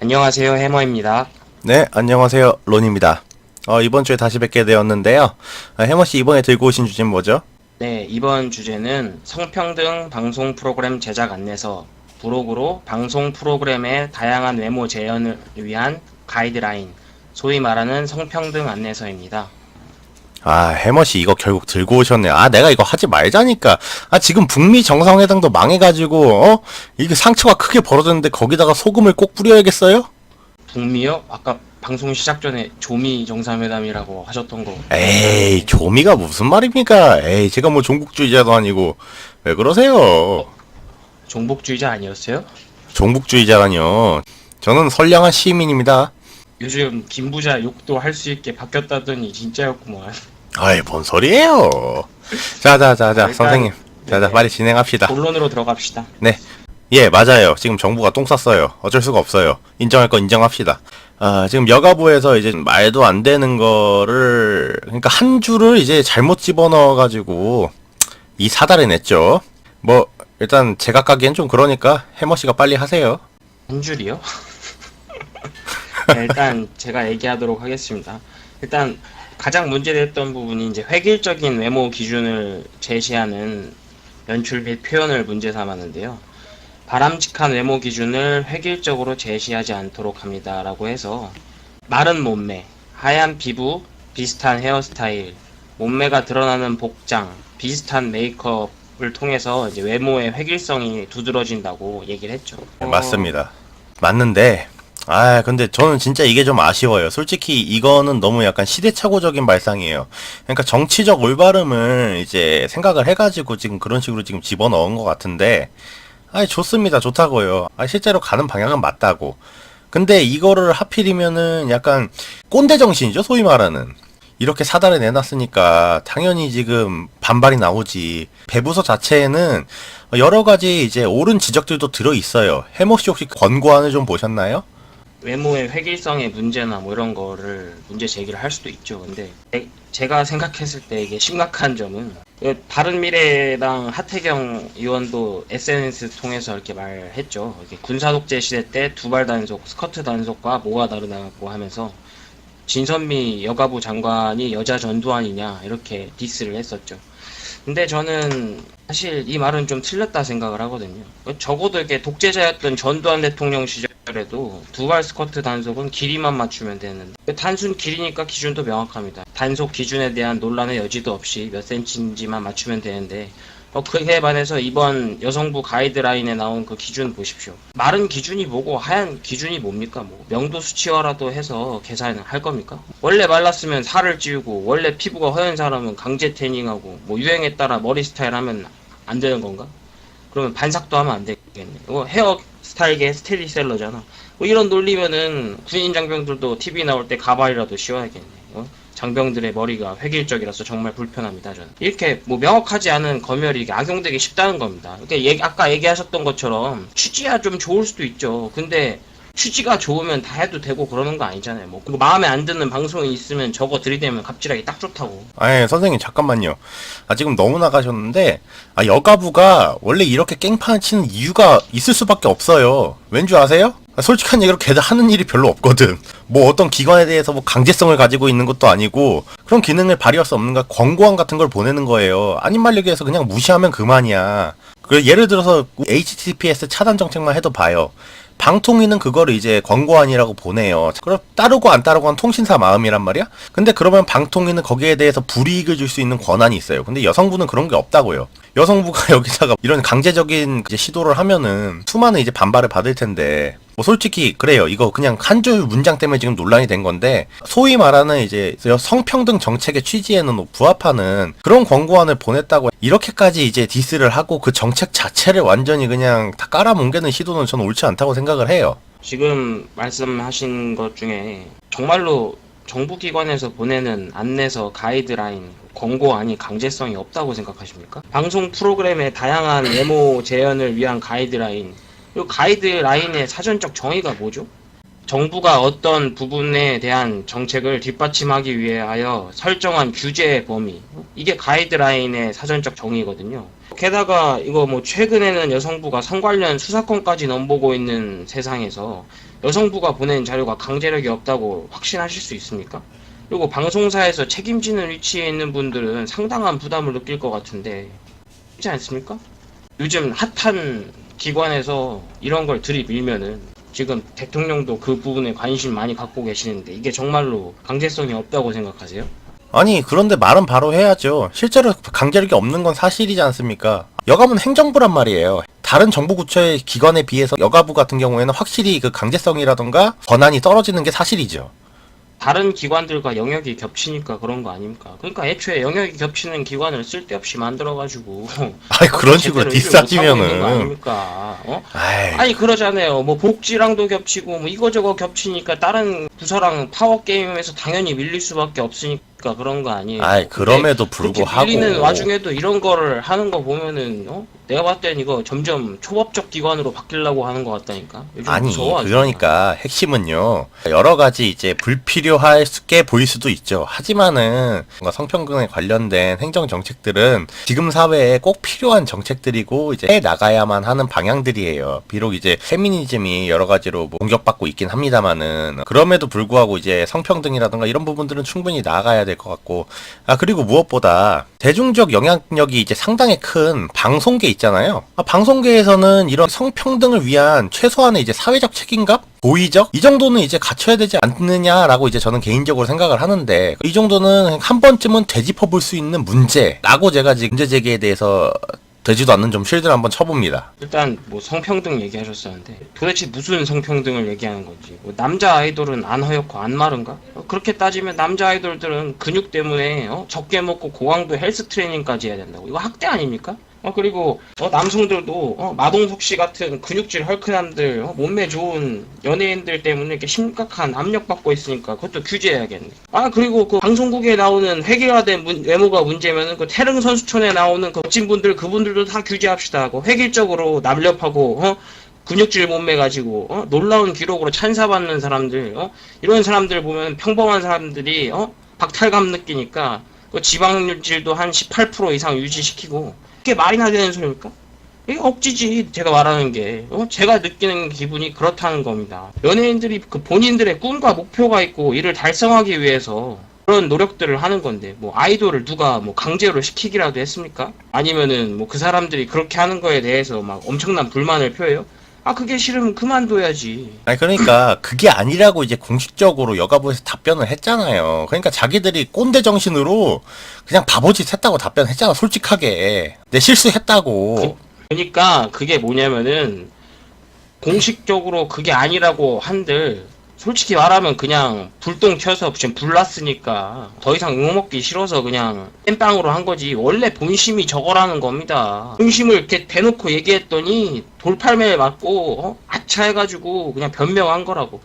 안녕하세요, 해머입니다. 네, 안녕하세요. 론입니다. 이번 주에 다시 뵙게 되었는데요. 해머씨 이번에 들고 오신 주제는 뭐죠? 네, 이번 주제는 성평등 방송 프로그램 제작 안내서, 부록으로 방송 프로그램의 다양한 외모 재현을 위한 가이드라인, 소위 말하는 성평등 안내서입니다. 해머씨 이거 결국 들고 오셨네. 내가 이거 하지 말자니까. 지금 북미 정상회담도 망해가지고, 이게 상처가 크게 벌어졌는데 거기다가 소금을 꼭 뿌려야겠어요? 북미요? 아까 방송 시작 전에 조미 정상회담이라고 하셨던 거. 에이, 조미가 무슨 말입니까? 에이, 제가 뭐 종북주의자도 아니고. 왜 그러세요? 종북주의자 아니었어요? 종북주의자라뇨. 저는 선량한 시민입니다. 요즘 김부자 욕도 할 수 있게 바뀌었다더니 진짜였구만. 뭔 소리예요? 자, 일단, 선생님. 자, 네. 빨리 진행합시다. 본론으로 들어갑시다. 네. 예, 맞아요. 지금 정부가 똥 쌌어요. 어쩔 수가 없어요. 인정할 건 인정합시다. 지금 여가부에서 이제 말도 안 되는 거를, 그러니까 한 줄을 이제 잘못 집어넣어가지고, 이 사달을 냈죠. 일단 제가 까기엔 좀 그러니까, 해머씨가 빨리 하세요. 한 줄이요? 네, 일단 제가 얘기하도록 하겠습니다. 일단 가장 문제됐던 부분이 이제 획일적인 외모 기준을 제시하는 연출 및 표현을 문제 삼았는데요. 바람직한 외모 기준을 획일적으로 제시하지 않도록 합니다라고 해서 마른 몸매, 하얀 피부, 비슷한 헤어스타일, 몸매가 드러나는 복장, 비슷한 메이크업을 통해서 이제 외모의 획일성이 두드러진다고 얘기를 했죠. 맞습니다. 맞는데, 근데 저는 진짜 이게 좀 아쉬워요. 솔직히 이거는 너무 약간 시대착오적인 발상이에요. 그러니까 정치적 올바름을 이제 생각을 해가지고 지금 그런 식으로 지금 집어넣은 것 같은데, 좋습니다. 좋다고요. 실제로 가는 방향은 맞다고. 근데 이거를 하필이면은 약간 꼰대 정신이죠, 소위 말하는. 이렇게 사달을 내놨으니까 당연히 지금 반발이 나오지. 배부서 자체에는 여러 가지 이제 옳은 지적들도 들어있어요. 해모씨 혹시 권고안을 좀 보셨나요? 외모의 획일성의 문제나 뭐 이런 거를 문제 제기를 할 수도 있죠. 근데 제가 생각했을 때 이게 심각한 점은 바른미래당 하태경 의원도 SNS 통해서 이렇게 말했죠. 이렇게 군사독재 시대 때 두발 단속, 스커트 단속과 뭐가 다르다고 하면서 진선미 여가부 장관이 여자 전두환이냐 이렇게 디스를 했었죠. 근데 저는 사실 이 말은 좀 틀렸다 생각을 하거든요. 적어도 이렇게 독재자였던 전두환 대통령 시절에도 두발 스커트 단속은 길이만 맞추면 되는데 단순 길이니까 기준도 명확합니다. 단속 기준에 대한 논란의 여지도 없이 몇 센치인지만 맞추면 되는데 그에 반해서 이번 여성부 가이드라인에 나온 그 기준 보십시오. 마른 기준이 뭐고 하얀 기준이 뭡니까? 명도 수치화라도 해서 계산을 할 겁니까? 원래 말랐으면 살을 찌우고 원래 피부가 허연 사람은 강제 태닝하고 유행에 따라 머리 스타일 하면 안 되는 건가? 그러면 반삭도 하면 안 되겠네. 헤어 스타일계 스테디셀러잖아. 이런 논리면은 군인 장병들도 TV 나올 때 가발이라도 씌워야겠네. 장병들의 머리가 획일적이라서 정말 불편합니다. 저는 이렇게 명확하지 않은 검열이 이게 악용되기 쉽다는 겁니다. 그러니까 아까 얘기하셨던 것처럼 취지야 좀 좋을 수도 있죠. 근데 취지가 좋으면 다 해도 되고 그러는 거 아니잖아요. 그리고 마음에 안 드는 방송이 있으면 저거 들이대면 갑질하기 딱 좋다고. 선생님 잠깐만요. 지금 너무 나가셨는데 여가부가 원래 이렇게 깽판 치는 이유가 있을 수밖에 없어요. 왠 줄 아세요? 솔직한 얘기로 걔들 하는 일이 별로 없거든. 어떤 기관에 대해서 강제성을 가지고 있는 것도 아니고 그런 기능을 발휘할 수 없는가 권고안 같은 걸 보내는 거예요. 아닌 말 얘기해서 그냥 무시하면 그만이야. 예를 들어서 HTTPS 차단 정책만 해도 봐요. 방통위는 그거를 이제 권고안이라고 보내요. 그럼 따르고 안 따르고 한 통신사 마음이란 말이야? 근데 그러면 방통위는 거기에 대해서 불이익을 줄 수 있는 권한이 있어요. 근데 여성부는 그런 게 없다고요. 여성부가 여기다가 이런 강제적인 이제 시도를 하면은 수많은 이제 반발을 받을 텐데 솔직히 그래요. 이거 그냥 한 줄 문장 때문에 지금 논란이 된 건데 소위 말하는 이제 성평등 정책의 취지에는 부합하는 그런 권고안을 보냈다고 이렇게까지 이제 디스를 하고 그 정책 자체를 완전히 그냥 다 깔아뭉개는 시도는 저는 옳지 않다고 생각을 해요. 지금 말씀하신 것 중에 정말로 정부기관에서 보내는 안내서, 가이드라인, 권고안이 강제성이 없다고 생각하십니까? 방송 프로그램의 다양한 외모 재현을 위한 가이드라인, 이 가이드라인의 사전적 정의가 뭐죠? 정부가 어떤 부분에 대한 정책을 뒷받침하기 위하여 설정한 규제 범위, 이게 가이드라인의 사전적 정의거든요. 게다가 이거 뭐 최근에는 여성부가 성 관련 수사권까지 넘보고 있는 세상에서 여성부가 보낸 자료가 강제력이 없다고 확신하실 수 있습니까? 그리고 방송사에서 책임지는 위치에 있는 분들은 상당한 부담을 느낄 것 같은데 그렇지 않습니까? 요즘 핫한 기관에서 이런 걸 들이밀면은 지금 대통령도 그 부분에 관심 많이 갖고 계시는데 이게 정말로 강제성이 없다고 생각하세요? 아니, 그런데 말은 바로 해야죠. 실제로 강제력이 없는 건 사실이지 않습니까? 여가부는 행정부란 말이에요. 다른 정부 부처의 기관에 비해서 여가부 같은 경우에는 확실히 그 강제성이라던가 권한이 떨어지는 게 사실이죠. 다른 기관들과 영역이 겹치니까 그런 거 아닙니까? 그러니까 애초에 영역이 겹치는 기관을 쓸데없이 만들어가지고 아이, 그런 식으로 제대로 일을 못하고 있는 거 뒷싸지면은. 아닙니까? 아이, 아니 그러잖아요. 뭐 복지랑도 겹치고 뭐 이거저거 겹치니까 다른 부서랑 파워 게임에서 당연히 밀릴 수밖에 없으니까 그런 거 아니에요. 아이, 그럼에도 그렇게 불구하고. 밀리는 와중에도 이런 거를 하는 거 보면은 내가 봤을 땐 이거 점점 초법적 기관으로 바뀌려고 하는 것 같다니까. 요즘 아니, 무서워, 아주. 그러니까 핵심은요, 여러 가지 이제 불필요하게 보일 수도 있죠. 하지만은 뭔가 성평등에 관련된 행정 정책들은 지금 사회에 꼭 필요한 정책들이고 이제 해 나가야만 하는 방향들이에요. 비록 이제 페미니즘이 여러 가지로 뭐 공격받고 있긴 합니다만은 그럼에도 불구하고 이제 성평등이라든가 이런 부분들은 충분히 나아가야 될 것 같고, 아, 그리고 무엇보다 대중적 영향력이 이제 상당히 큰 방송계 있잖아요. 방송계에서는 이런 성평등을 위한 최소한의 이제 사회적 책임감? 도의적? 이 정도는 이제 갖춰야 되지 않느냐라고 이제 저는 개인적으로 생각을 하는데, 이 정도는 한 번쯤은 되짚어 볼 수 있는 문제라고 제가 지금 문제 제기에 대해서 되지도 않는 좀 실드를 한번 쳐봅니다. 일단 뭐 성평등 얘기하셨었는데 도대체 무슨 성평등을 얘기하는 건지. 뭐 남자 아이돌은 안 허옇고 안 마른가? 그렇게 따지면 남자 아이돌들은 근육 때문에 적게 먹고 고강도 헬스 트레이닝까지 해야 된다고. 이거 학대 아닙니까? 그리고 남성들도 마동석 씨 같은 근육질 헐크남들 몸매 좋은 연예인들 때문에 이렇게 심각한 압력받고 있으니까 그것도 규제해야겠네. 그리고 그 방송국에 나오는 획일화된 외모가 문제면은 그 태릉 선수촌에 나오는 그 멋진 분들 그분들도 다 규제합시다 하고 획일적으로 남렵하고 근육질 몸매 가지고 놀라운 기록으로 찬사받는 사람들 이런 사람들 보면 평범한 사람들이 박탈감 느끼니까 그 지방률질도 한 18% 이상 유지시키고. 그게 말이나 되는 소리입니까? 이게 억지지. 제가 말하는 게 제가 느끼는 기분이 그렇다는 겁니다. 연예인들이 그 본인들의 꿈과 목표가 있고 이를 달성하기 위해서 그런 노력들을 하는 건데 뭐 아이돌을 누가 뭐 강제로 시키기라도 했습니까? 아니면은 뭐 그 사람들이 그렇게 하는 거에 대해서 막 엄청난 불만을 표해요? 그게 싫으면 그만둬야지. 아니, 그러니까 그게 아니라고 이제 공식적으로 여가부에서 답변을 했잖아요. 그러니까 자기들이 꼰대 정신으로 그냥 바보짓 했다고 답변했잖아, 솔직하게. 내 실수했다고. 그러니까 그게 뭐냐면은 공식적으로 그게 아니라고 한들 솔직히 말하면 그냥 불똥 튀어서 지금 불났으니까 더 이상 욕먹기 싫어서 그냥 땜빵으로 한 거지. 원래 본심이 저거라는 겁니다. 본심을 이렇게 대놓고 얘기했더니 돌팔매에 맞고 아차 해가지고 그냥 변명한 거라고.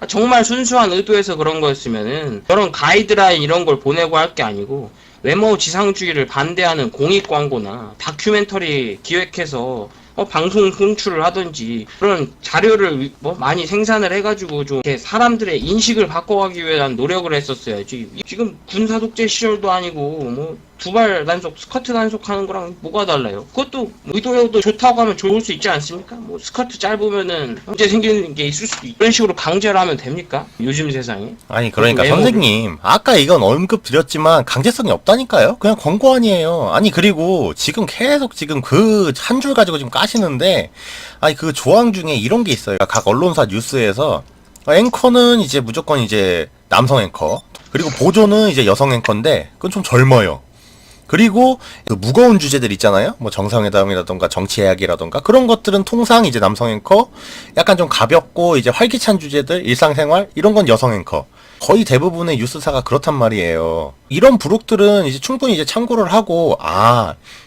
정말 순수한 의도에서 그런 거였으면은 이런 가이드라인 이런 걸 보내고 할 게 아니고 외모 지상주의를 반대하는 공익 광고나 다큐멘터리 기획해서 방송 송출을 하든지 그런 자료를 뭐 많이 생산을 해가지고 좀 이렇게 사람들의 인식을 바꿔가기 위한 노력을 했었어야지. 지금 군사 독재 시절도 아니고 뭐 두발 단속, 스커트 단속하는 거랑 뭐가 달라요? 그것도 의도여도 좋다고 하면 좋을 수 있지 않습니까? 뭐 스커트 짧으면 문제 생기는 게 있을 수도 있고 이런 식으로 강제를 하면 됩니까? 요즘 세상에. 아니, 그러니까 외모를. 선생님, 아까 이건 언급 드렸지만 강제성이 없다니까요? 그냥 권고 아니에요. 아니, 그리고 지금 계속 지금 그 한 줄 가지고 지금 까시는데, 아니, 그 조항 중에 이런 게 있어요. 각 언론사 뉴스에서 앵커는 이제 무조건 이제 남성 앵커, 그리고 보조는 이제 여성 앵커인데 그건 좀 젊어요. 그리고 그 무거운 주제들 있잖아요. 뭐 정상회담이라던가 정치해약이라던가 그런 것들은 통상 이제 남성 앵커, 약간 좀 가볍고 이제 활기찬 주제들, 일상생활 이런 건 여성 앵커. 거의 대부분의 뉴스사가 그렇단 말이에요. 이런 부록들은 이제 충분히 이제 참고를 하고,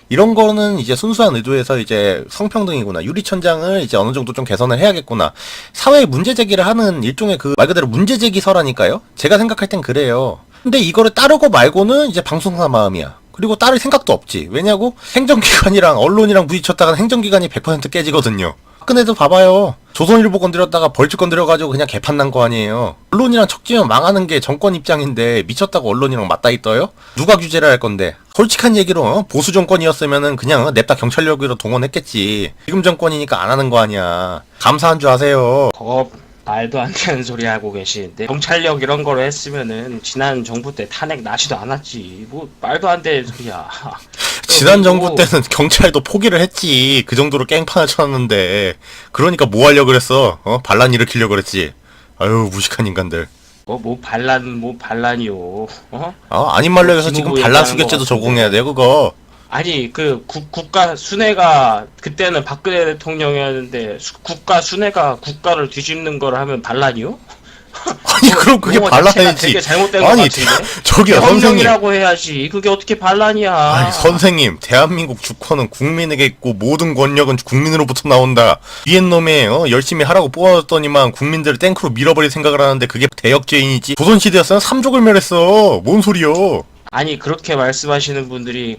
이런 거는 이제 순수한 의도에서 이제 성평등이구나, 유리천장을 이제 어느 정도 좀 개선을 해야겠구나, 사회에 문제 제기를 하는 일종의 그 말 그대로 문제 제기서라니까요. 제가 생각할 땐 그래요. 근데 이거를 따르고 말고는 이제 방송사 마음이야. 그리고 따를 생각도 없지. 왜냐고? 행정기관이랑 언론이랑 부딪혔다가는 행정기관이 100% 깨지거든요. 박근혜도 봐봐요. 조선일보 건드렸다가 벌칙 건드려가지고 그냥 개판 난 거 아니에요. 언론이랑 척지면 망하는 게 정권 입장인데 미쳤다고 언론이랑 맞다 있어요? 누가 규제를 할 건데? 솔직한 얘기로 보수 정권이었으면은 그냥 냅다 경찰력으로 동원했겠지. 지금 정권이니까 안 하는 거 아니야. 감사한 줄 아세요. 말도 안 되는 소리 하고 계시는데 경찰력 이런 거로 했으면은 지난 정부 때 탄핵 나지도 않았지. 뭐 말도 안 되는 소리야. 지난 정부 때는 경찰도 포기를 했지. 그 정도로 깽판을 쳤는데. 그러니까 뭐 하려고 그랬어? 반란 일으키려고 그랬지. 아유, 무식한 인간들. 뭐 반란이요. 아닌 말로 해서 지금 반란 수괴죄도 적용해야 돼요, 그거. 아니 그 국가 순회가 그때는 박근혜 대통령이었는데 국가 순회가 국가를 뒤집는 걸 하면 반란이요? 아니 그럼 그게 반란이지. 되게 잘못된 아니 것 같은데. 저기요 선생님. 혁명이라고 해야지. 그게 어떻게 반란이야? 아니 선생님, 대한민국 주권은 국민에게 있고 모든 권력은 국민으로부터 나온다. 위엔 놈에 열심히 하라고 뽑아줬더니만 국민들을 탱크로 밀어버릴 생각을 하는데 그게 대역죄인이지. 조선시대였으면 삼족을 멸했어. 뭔 소리요? 아니 그렇게 말씀하시는 분들이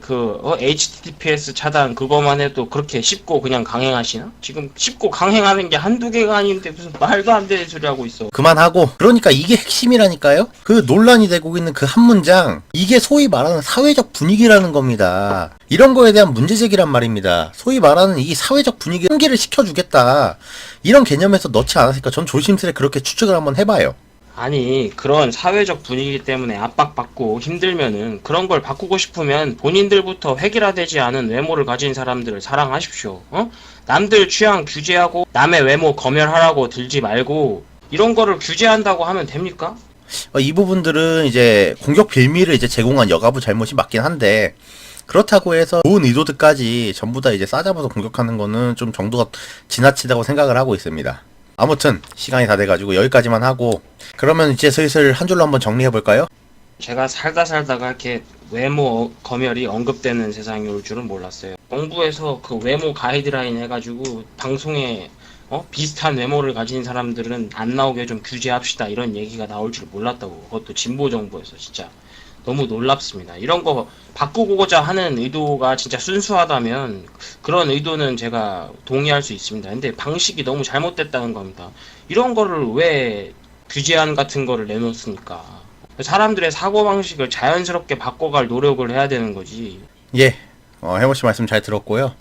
HTTPS 차단 그거만 해도 그렇게 쉽고 그냥 강행하시나? 지금 쉽고 강행하는 게 한두 개가 아닌데 무슨 말도 안 되는 소리 하고 있어. 그만하고, 그러니까 이게 핵심이라니까요? 그 논란이 되고 있는 그 한 문장, 이게 소위 말하는 사회적 분위기라는 겁니다. 이런 거에 대한 문제 제기란 말입니다. 소위 말하는 이 사회적 분위기 환기를 시켜주겠다, 이런 개념에서 넣지 않았을까? 전 조심스레 그렇게 추측을 한번 해봐요. 아니 그런 사회적 분위기 때문에 압박받고 힘들면은 그런 걸 바꾸고 싶으면 본인들부터 획일화되지 않은 외모를 가진 사람들을 사랑하십시오. 남들 취향 규제하고 남의 외모 검열하라고 들지 말고 이런 거를 규제한다고 하면 됩니까? 이 부분들은 이제 공격 빌미를 이제 제공한 여가부 잘못이 맞긴 한데, 그렇다고 해서 좋은 의도들까지 전부 다 이제 싸잡아서 공격하는 거는 좀 정도가 지나치다고 생각을 하고 있습니다. 아무튼 시간이 다 돼가지고 여기까지만 하고, 그러면 이제 슬슬 한 줄로 한번 정리해볼까요? 제가 살다가 이렇게 외모 검열이 언급되는 세상이 올 줄은 몰랐어요. 정부에서 그 외모 가이드라인 해가지고 방송에 비슷한 외모를 가진 사람들은 안 나오게 좀 규제합시다 이런 얘기가 나올 줄 몰랐다고. 그것도 진보 정부에서 진짜 너무 놀랍습니다. 이런 거 바꾸고자 하는 의도가 진짜 순수하다면 그런 의도는 제가 동의할 수 있습니다. 근데 방식이 너무 잘못됐다는 겁니다. 이런 거를 왜 규제안 같은 거를 내놓습니까? 사람들의 사고방식을 자연스럽게 바꿔갈 노력을 해야 되는 거지. 예, 해모씨 말씀 잘 들었고요.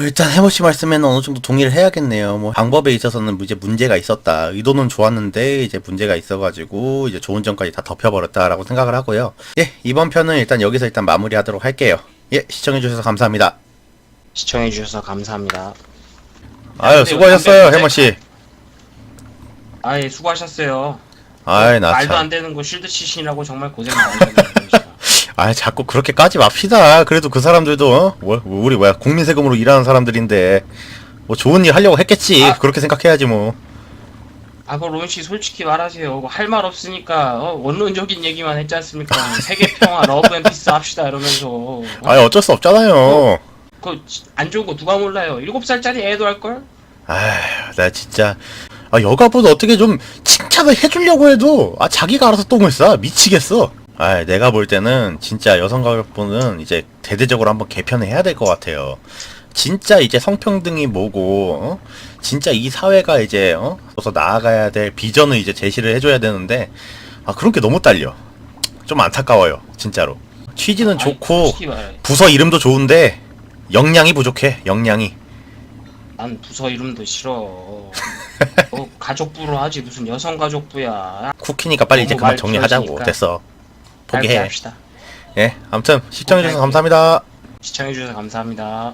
일단 해모씨 말씀에는 어느 정도 동의를 해야겠네요. 뭐 방법에 있어서는 이제 문제가 있었다. 의도는 좋았는데 이제 문제가 있어가지고 이제 좋은 점까지 다 덮여버렸다라고 생각을 하고요. 예, 이번 편은 일단 여기서 일단 마무리하도록 할게요. 예, 시청해주셔서 감사합니다. 시청해주셔서 감사합니다. 아유, 수고하셨어요, 해모씨. 아예 수고하셨어요. 아이, 나 말도 참. 안 되는 거 실드 치시라고 정말 고생 많으셨네요. 자꾸 그렇게 까지 맙시다. 그래도 그 사람들도 우리 국민 세금으로 일하는 사람들인데 뭐 좋은 일 하려고 했겠지. 그렇게 생각해야지 뭐. 그 론씨 솔직히 말하세요. 할 말 없으니까 원론적인 얘기만 했지 않습니까? 세계 평화 러브 앤 피스 합시다 이러면서. 어쩔 수 없잖아요. 안 좋은 거 누가 몰라요. 7살짜리 애도 할걸? 나 진짜 여가부도 어떻게 좀 칭찬을 해주려고 해도 자기가 알아서 똥을 싸. 미치겠어. 내가 볼 때는 진짜 여성가족부는 이제 대대적으로 한번 개편해야 될 것 같아요. 진짜 이제 성평등이 뭐고, 진짜 이 사회가 이제 더 나아가야 될 비전을 이제 제시를 해줘야 되는데, 그런 게 너무 딸려. 좀 안타까워요, 진짜로. 취지는 좋고 부서 이름도 좋은데 역량이 부족해. 역량이. 난 부서 이름도 싫어. 가족부로 하지 무슨 여성가족부야. 쿠키니까 빨리 이제 그만 정리하자고. 됐어. 포기해. 합시다. 예, 아무튼 시청해주셔서 감사합니다. 시청해주셔서 감사합니다.